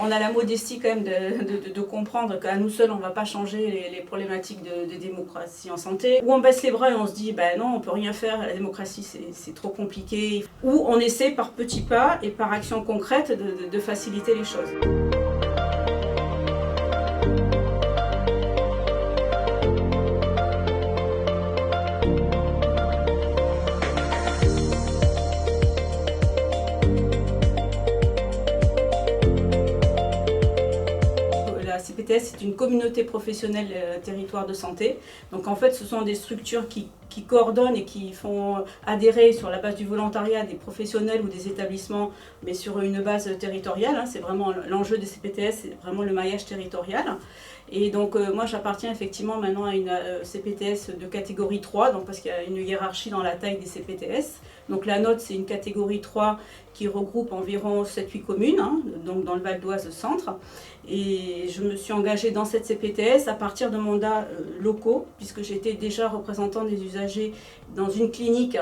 on a la modestie quand même de comprendre qu'à nous seuls on ne va pas changer les problématiques de démocratie en santé. Ou on baisse les bras et on se dit ben non, on ne peut rien faire, la démocratie c'est trop compliqué. Ou on essaie par petits pas et par action concrète de faciliter les choses. La CPTS est une communauté professionnelle territoire de santé. Donc en fait, ce sont des structures qui coordonnent et qui font adhérer sur la base du volontariat des professionnels ou des établissements, mais sur une base territoriale. C'est vraiment l'enjeu des CPTS, c'est vraiment le maillage territorial. Et donc moi j'appartiens effectivement maintenant à une CPTS de catégorie 3, donc parce qu'il y a une hiérarchie dans la taille des CPTS. Donc la nôtre c'est une catégorie 3 qui regroupe environ 7-8 communes, donc dans le Val d'Oise centre. Et je me suis engagée dans cette CPTS à partir de mandats locaux, puisque j'étais déjà représentant des usagers dans une clinique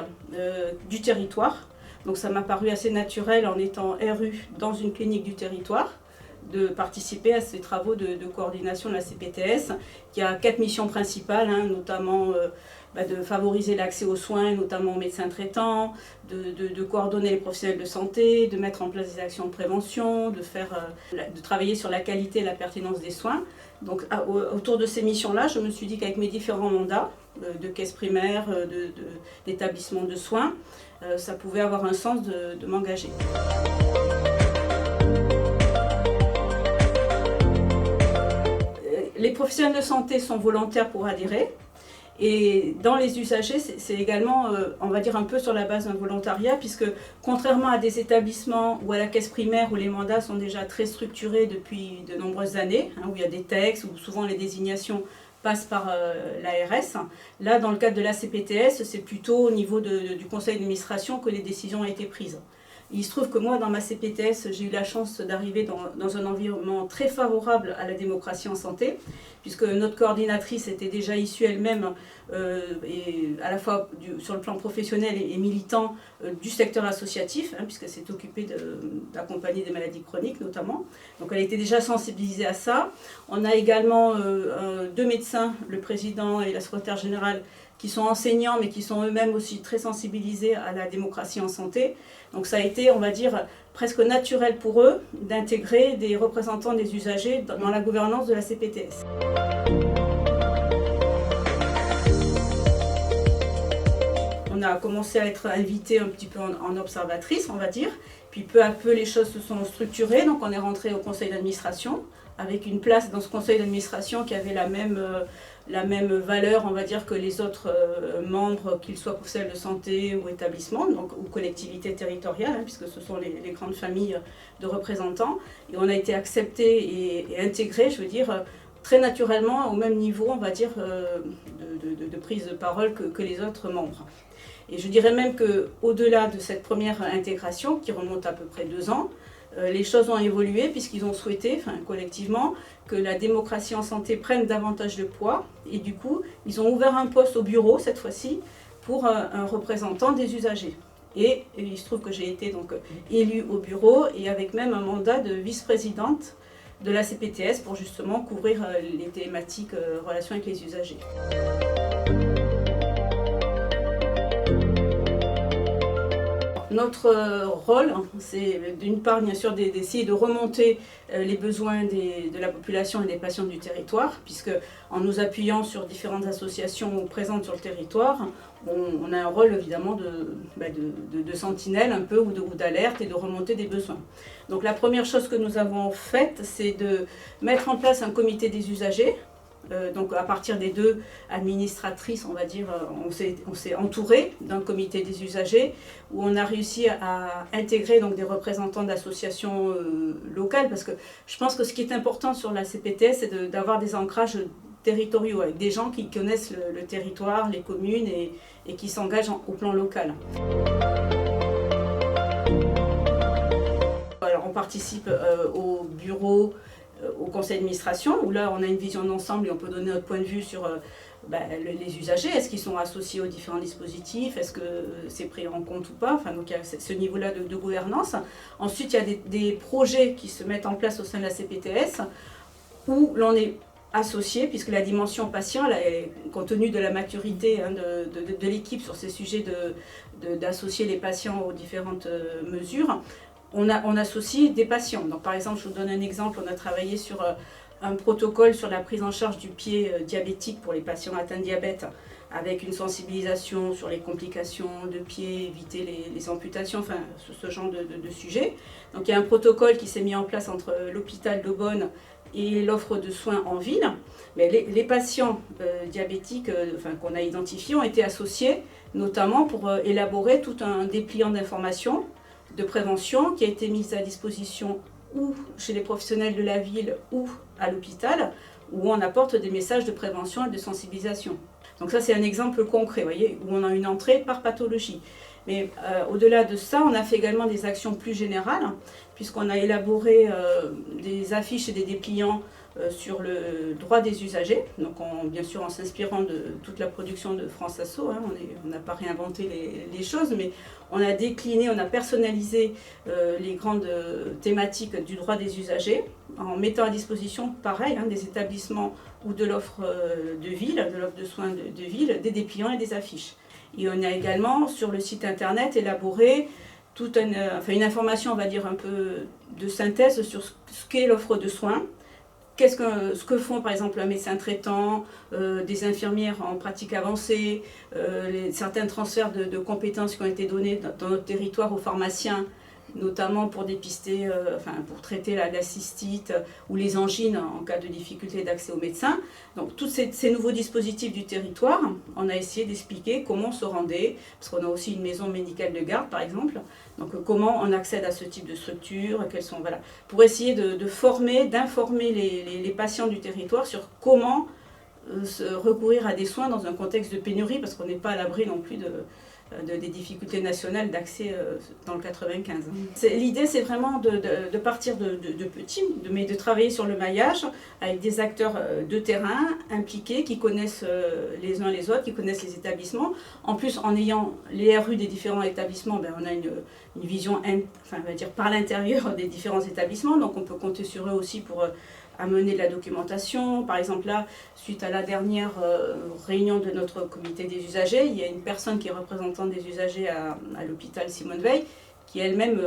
du territoire. Donc ça m'a paru assez naturel en étant RU dans une clinique du territoire, de participer à ces travaux de coordination de la CPTS, qui a 4 missions principales, notamment de favoriser l'accès aux soins, notamment aux médecins traitants, de coordonner les professionnels de santé, de mettre en place des actions de prévention, de travailler sur la qualité et la pertinence des soins. Donc autour de ces missions-là, je me suis dit qu'avec mes différents mandats, de caisse primaire, d'établissement de soins, ça pouvait avoir un sens de m'engager. Les professionnels de santé sont volontaires pour adhérer. Et dans les usagers, c'est également, on va dire, un peu sur la base d'un volontariat, puisque contrairement à des établissements ou à la caisse primaire où les mandats sont déjà très structurés depuis de nombreuses années, où il y a des textes, où souvent les désignations passent par l'ARS, là, dans le cadre de la CPTS, c'est plutôt au niveau du conseil d'administration que les décisions ont été prises. Il se trouve que moi, dans ma CPTS, j'ai eu la chance d'arriver dans un environnement très favorable à la démocratie en santé, puisque notre coordinatrice était déjà issue elle-même, et à la fois sur le plan professionnel et militant, du secteur associatif, puisqu'elle s'est occupée d'accompagner des maladies chroniques notamment. Donc elle était déjà sensibilisée à ça. On a également 2 médecins, le président et la secrétaire générale, qui sont enseignants, mais qui sont eux-mêmes aussi très sensibilisés à la démocratie en santé. Donc ça a été, on va dire, presque naturel pour eux d'intégrer des représentants des usagers dans la gouvernance de la CPTS. On a commencé à être invité un petit peu en observatrice, on va dire. Puis peu à peu, les choses se sont structurées. Donc on est rentré au conseil d'administration, avec une place dans ce conseil d'administration qui avait la même valeur, on va dire, que les autres membres, qu'ils soient professionnels de santé ou établissements, ou collectivités territoriales, puisque ce sont les grandes familles de représentants. Et on a été accepté et intégré, je veux dire, très naturellement au même niveau, on va dire, de prise de parole que les autres membres. Et je dirais même qu'au-delà de cette première intégration, qui remonte à peu près 2 ans, les choses ont évolué puisqu'ils ont souhaité, collectivement, que la démocratie en santé prenne davantage de poids. Et du coup, ils ont ouvert un poste au bureau, cette fois-ci, pour un représentant des usagers. Et il se trouve que j'ai été donc élue au bureau et avec même un mandat de vice-présidente de la CPTS pour justement couvrir les thématiques relations avec les usagers. Notre rôle, c'est d'une part bien sûr d'essayer de remonter les besoins de la population et des patients du territoire, puisque en nous appuyant sur différentes associations présentes sur le territoire, on a un rôle évidemment de sentinelle un peu ou d'alerte et de remontée des besoins. Donc la première chose que nous avons faite, c'est de mettre en place un comité des usagers. Donc à partir des 2 administratrices, on va dire, on s'est entouré d'un comité des usagers où on a réussi à intégrer donc des représentants d'associations locales, parce que je pense que ce qui est important sur la CPTS, c'est d'avoir des ancrages territoriaux avec des gens qui connaissent le territoire, les communes et qui s'engagent au plan local. Alors on participe au bureau, au conseil d'administration, où là on a une vision d'ensemble et on peut donner notre point de vue sur les usagers, est-ce qu'ils sont associés aux différents dispositifs, est-ce que c'est pris en compte ou pas, enfin, donc il y a ce niveau-là de gouvernance. Ensuite, il y a des projets qui se mettent en place au sein de la CPTS où l'on est associé, puisque la dimension patient, compte tenu de la maturité de l'équipe sur ces sujets d'associer les patients aux différentes mesures, on associe des patients. Donc, par exemple, je vous donne un exemple, on a travaillé sur un protocole sur la prise en charge du pied diabétique pour les patients atteints de diabète, avec une sensibilisation sur les complications de pied, éviter les amputations, enfin ce genre de sujet. Donc il y a un protocole qui s'est mis en place entre l'hôpital d'Aubonne et l'offre de soins en ville. Mais les patients diabétiques qu'on a identifiés ont été associés, notamment pour élaborer tout un dépliant d'informations de prévention qui a été mis à disposition ou chez les professionnels de la ville ou à l'hôpital, où on apporte des messages de prévention et de sensibilisation. Donc ça, c'est un exemple concret, vous voyez, où on a une entrée par pathologie. Mais au-delà de ça, on a fait également des actions plus générales, puisqu'on a élaboré des affiches et des dépliants sur le droit des usagers, donc bien sûr en s'inspirant de toute la production de France Asso, hein, on n'a pas réinventé les choses, mais on a décliné, on a personnalisé les grandes thématiques du droit des usagers, en mettant à disposition, pareil, hein, des établissements ou de l'offre de ville, de l'offre de soins de ville, des dépliants et des affiches. Et on a également sur le site internet élaboré toute une information, on va dire un peu de synthèse sur ce qu'est l'offre de soins. Ce que font par exemple un médecin traitant, des infirmières en pratique avancée, certains transferts de compétences qui ont été donnés dans notre territoire aux pharmaciens, notamment pour dépister, pour traiter la cystite ou les angines en cas de difficulté d'accès aux médecins. Donc tous ces nouveaux dispositifs du territoire, on a essayé d'expliquer comment on se rendait, parce qu'on a aussi une maison médicale de garde par exemple, donc comment on accède à ce type de structure, quelles sont, voilà, pour essayer d'informer les patients du territoire sur comment recourir à des soins dans un contexte de pénurie, parce qu'on n'est pas à l'abri non plus des difficultés nationales d'accès dans le 95. L'idée, c'est vraiment de partir de petits, mais de travailler sur le maillage avec des acteurs de terrain impliqués, qui connaissent les uns les autres, qui connaissent les établissements. En plus, en ayant les RU des différents établissements, on a une vision on va dire, par l'intérieur des différents établissements, donc on peut compter sur eux aussi pour amener de la documentation. Par exemple, là, suite à la dernière réunion de notre comité des usagers, il y a une personne qui est représentante des usagers à l'hôpital Simone Veil, qui est elle-même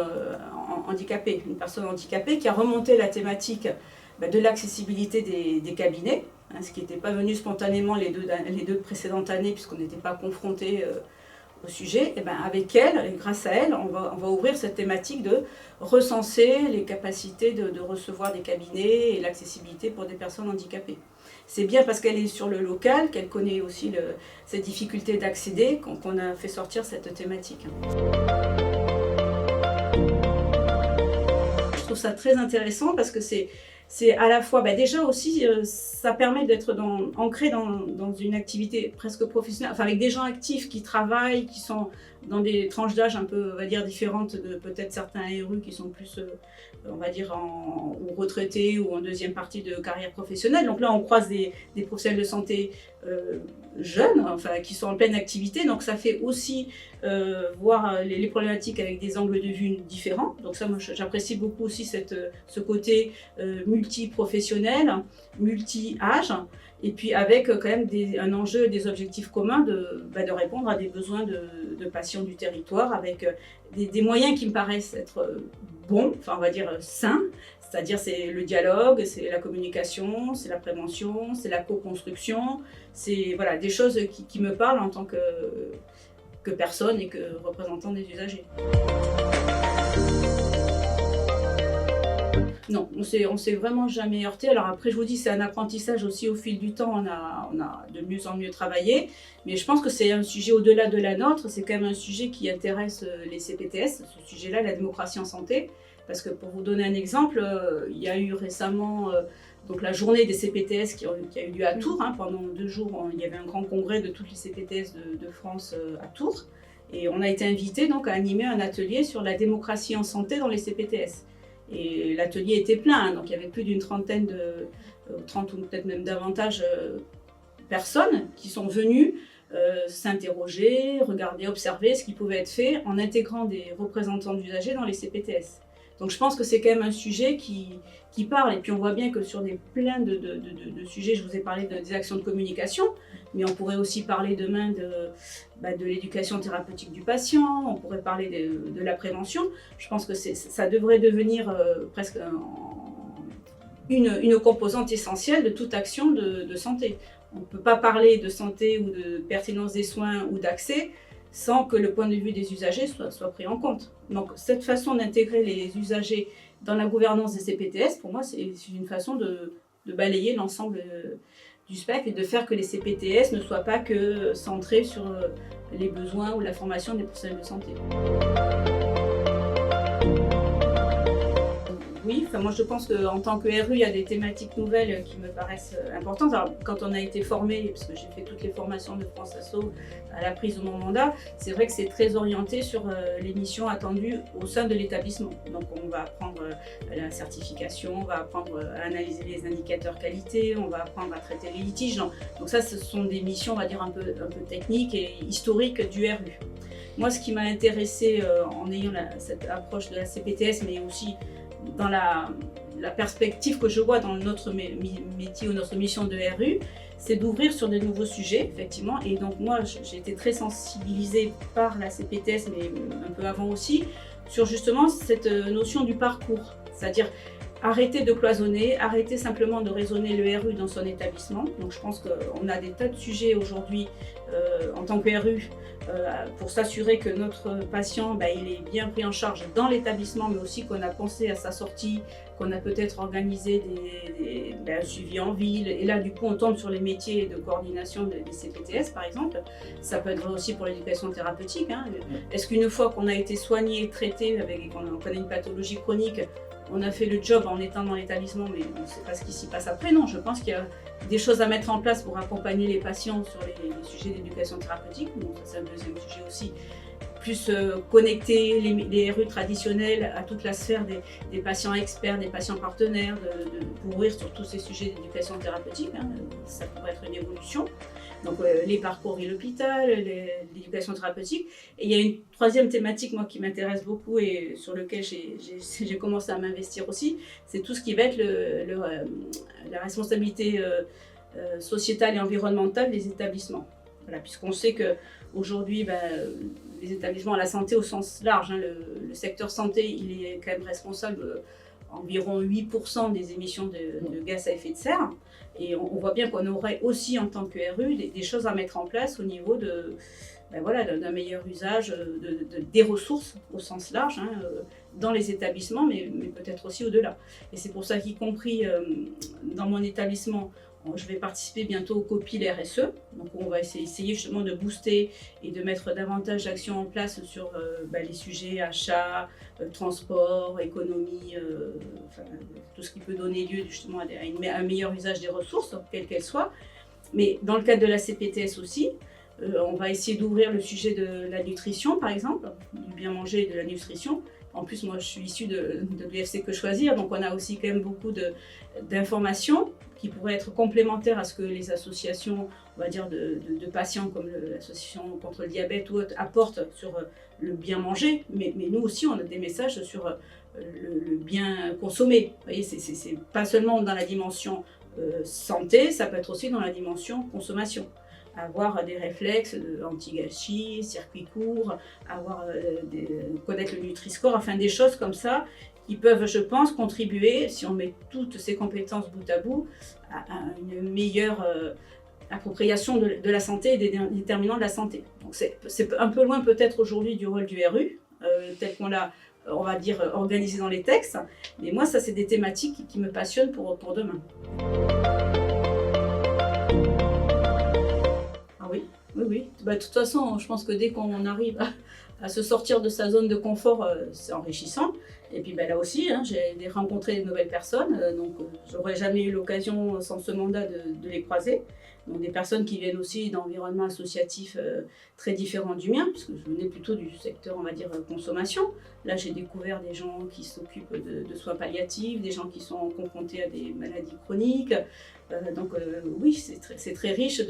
handicapée, une personne handicapée, qui a remonté la thématique de l'accessibilité des cabinets, hein, ce qui n'était pas venu spontanément les deux précédentes années, puisqu'on n'était pas confrontés au sujet. Et avec elle, et grâce à elle, on va ouvrir cette thématique de recenser les capacités de recevoir des cabinets et l'accessibilité pour des personnes handicapées. C'est bien parce qu'elle est sur le local, qu'elle connaît aussi cette difficulté d'accéder, qu'on a fait sortir cette thématique. Je trouve ça très intéressant parce que c'est à la fois, déjà aussi, ça permet d'être ancré dans une activité presque professionnelle, avec des gens actifs qui travaillent, qui sont dans des tranches d'âge un peu, on va dire, différentes de peut-être certains RU qui sont plus, on va dire, ou retraités ou en deuxième partie de carrière professionnelle. Donc là, on croise des professionnels de santé jeunes, qui sont en pleine activité. Donc ça fait aussi voir les problématiques avec des angles de vue différents. Donc ça, moi, j'apprécie beaucoup aussi ce côté multi-professionnel, multi-âge, et puis avec quand même un enjeu, des objectifs communs de répondre à des besoins de patients du territoire, avec des moyens qui me paraissent être bons, on va dire sains, c'est-à-dire c'est le dialogue, c'est la communication, c'est la prévention, c'est la co-construction, c'est voilà, des choses qui me parlent en tant que personne et que représentant des usagers. Non, on s'est vraiment jamais heurté. Alors après, je vous dis, c'est un apprentissage aussi au fil du temps. On a de mieux en mieux travaillé. Mais je pense que c'est un sujet au-delà de la nôtre. C'est quand même un sujet qui intéresse les CPTS, ce sujet-là, la démocratie en santé. Parce que pour vous donner un exemple, il y a eu récemment donc la journée des CPTS qui a eu lieu à Tours. Pendant 2 jours, il y avait un grand congrès de toutes les CPTS de France à Tours. Et on a été invité donc à animer un atelier sur la démocratie en santé dans les CPTS. Et l'atelier était plein, donc il y avait plus d'une trentaine 30 ou peut-être même davantage personnes qui sont venues s'interroger, regarder, observer ce qui pouvait être fait en intégrant des représentants d'usagers dans les CPTS. Donc je pense que c'est quand même un sujet qui parle. Et puis on voit bien que sur plein de sujets, je vous ai parlé des actions de communication, mais on pourrait aussi parler demain de l'éducation thérapeutique du patient, on pourrait parler de la prévention. Je pense que ça devrait devenir presque une composante essentielle de toute action de santé. On ne peut pas parler de santé ou de pertinence des soins ou d'accès sans que le point de vue des usagers soit pris en compte. Donc cette façon d'intégrer les usagers dans la gouvernance des CPTS, pour moi, c'est une façon de balayer l'ensemble du spectre et de faire que les CPTS ne soient pas que centrés sur les besoins ou la formation des professionnels de santé. Oui, moi je pense qu'en tant que RU, il y a des thématiques nouvelles qui me paraissent importantes. Alors, quand on a été formé, parce que j'ai fait toutes les formations de France Asso à la prise de mon mandat, c'est vrai que c'est très orienté sur les missions attendues au sein de l'établissement. Donc on va apprendre la certification, on va apprendre à analyser les indicateurs qualité, on va apprendre à traiter les litiges. Donc ça, ce sont des missions, on va dire, un peu techniques et historiques du RU. Moi, ce qui m'a intéressé en ayant cette approche de la CPTS, mais aussi dans la perspective que je vois dans notre métier ou notre mission de RU, c'est d'ouvrir sur de nouveaux sujets, effectivement. Et donc moi, j'ai été très sensibilisée par la CPTS, mais un peu avant aussi, sur justement cette notion du parcours. C'est-à-dire arrêter de cloisonner, arrêter simplement de raisonner le RU dans son établissement. Donc je pense qu'on a des tas de sujets aujourd'hui en tant que RU pour s'assurer que notre patient il est bien pris en charge dans l'établissement, mais aussi qu'on a pensé à sa sortie, qu'on a peut-être organisé un suivi en ville. Et là, du coup, on tombe sur les métiers de coordination des CPTS, par exemple. Ça peut être vrai aussi pour l'éducation thérapeutique. Est-ce qu'une fois qu'on a été soigné, traité, qu'on connaît une pathologie chronique, on a fait le job en étant dans l'établissement, mais on ne sait pas ce qui s'y passe après? Non, je pense qu'il y a des choses à mettre en place pour accompagner les patients sur les sujets d'éducation thérapeutique. Donc ça, c'est un deuxième sujet aussi. Plus connecter les RU traditionnels à toute la sphère des patients experts, des patients partenaires, pour ouvrir sur tous ces sujets d'éducation thérapeutique. Ça pourrait être une évolution. Donc les parcours et l'hôpital, l'éducation thérapeutique. Et il y a une troisième thématique, moi, qui m'intéresse beaucoup et sur lequel j'ai commencé à m'investir aussi, c'est tout ce qui va être la responsabilité sociétale et environnementale des établissements. Voilà, puisqu'on sait qu'aujourd'hui, les établissements à la santé au sens large, le secteur santé, il est quand même responsable environ 8% des émissions de gaz à effet de serre. Et on voit bien qu'on aurait aussi, en tant que RU, des choses à mettre en place au niveau d'un meilleur usage des ressources au sens large, dans les établissements, mais peut-être aussi au-delà. Et c'est pour ça qu'y compris dans mon établissement, je vais participer bientôt au COPIL RSE, donc on va essayer justement de booster et de mettre davantage d'actions en place sur les sujets achat, transport, économie, tout ce qui peut donner lieu justement à un meilleur usage des ressources, quelles qu'elles soient. Mais dans le cadre de la CPTS aussi, on va essayer d'ouvrir le sujet de la nutrition, par exemple, du bien manger et de la nutrition. En plus, moi, je suis issue de l'UFC Que Choisir, donc on a aussi quand même beaucoup d'informations qui pourraient être complémentaires à ce que les associations, on va dire, de patients comme l'association contre le diabète ou autre apportent sur le bien manger. Mais nous aussi, on a des messages sur le bien consommer. Vous voyez, c'est pas seulement dans la dimension santé, ça peut être aussi dans la dimension consommation. Avoir des réflexes anti-gâchis, circuit court, connaître le Nutri-Score, enfin des choses comme ça qui peuvent, je pense, contribuer, si on met toutes ces compétences bout à bout, à une meilleure appropriation de la santé et des déterminants de la santé. Donc c'est un peu loin peut-être aujourd'hui du rôle du RU, tel qu'on l'a, on va dire, organisé dans les textes, mais moi ça c'est des thématiques qui me passionnent pour demain. Oui. De toute façon, je pense que dès qu'on arrive à se sortir de sa zone de confort, c'est enrichissant. Et puis là aussi, j'ai rencontré de nouvelles personnes, donc j'aurais jamais eu l'occasion sans ce mandat de les croiser. Donc des personnes qui viennent aussi d'environnements associatifs très différents du mien, puisque je venais plutôt du secteur, on va dire, consommation. Là, j'ai découvert des gens qui s'occupent de soins palliatifs, des gens qui sont confrontés à des maladies chroniques. Oui, c'est très riche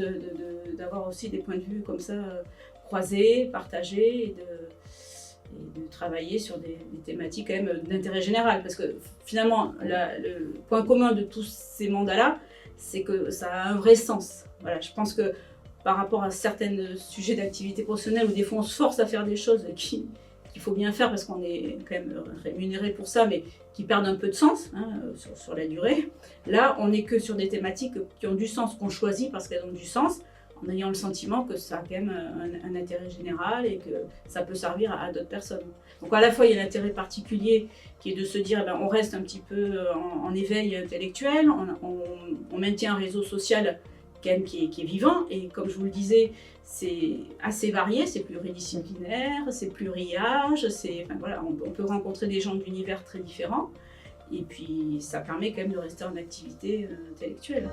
d'avoir aussi des points de vue comme ça croisés, partagés, et de travailler sur des thématiques quand même d'intérêt général. Parce que finalement, le point commun de tous ces mandats-là, c'est que ça a un vrai sens. Voilà, je pense que par rapport à certains sujets d'activité professionnelle où des fois on se force à faire des choses qu'il faut bien faire parce qu'on est quand même rémunéré pour ça, mais qui perdent un peu de sens sur la durée. Là, on n'est que sur des thématiques qui ont du sens, qu'on choisit parce qu'elles ont du sens, en ayant le sentiment que ça a quand même un intérêt général et que ça peut servir à d'autres personnes. Donc à la fois, il y a l'intérêt particulier qui est de se dire on reste un petit peu en éveil intellectuel, on maintient un réseau social quand même qui est vivant, et comme je vous le disais, c'est assez varié, c'est pluridisciplinaire, c'est pluriage, on peut rencontrer des gens d'univers très différents, et puis ça permet quand même de rester en activité intellectuelle.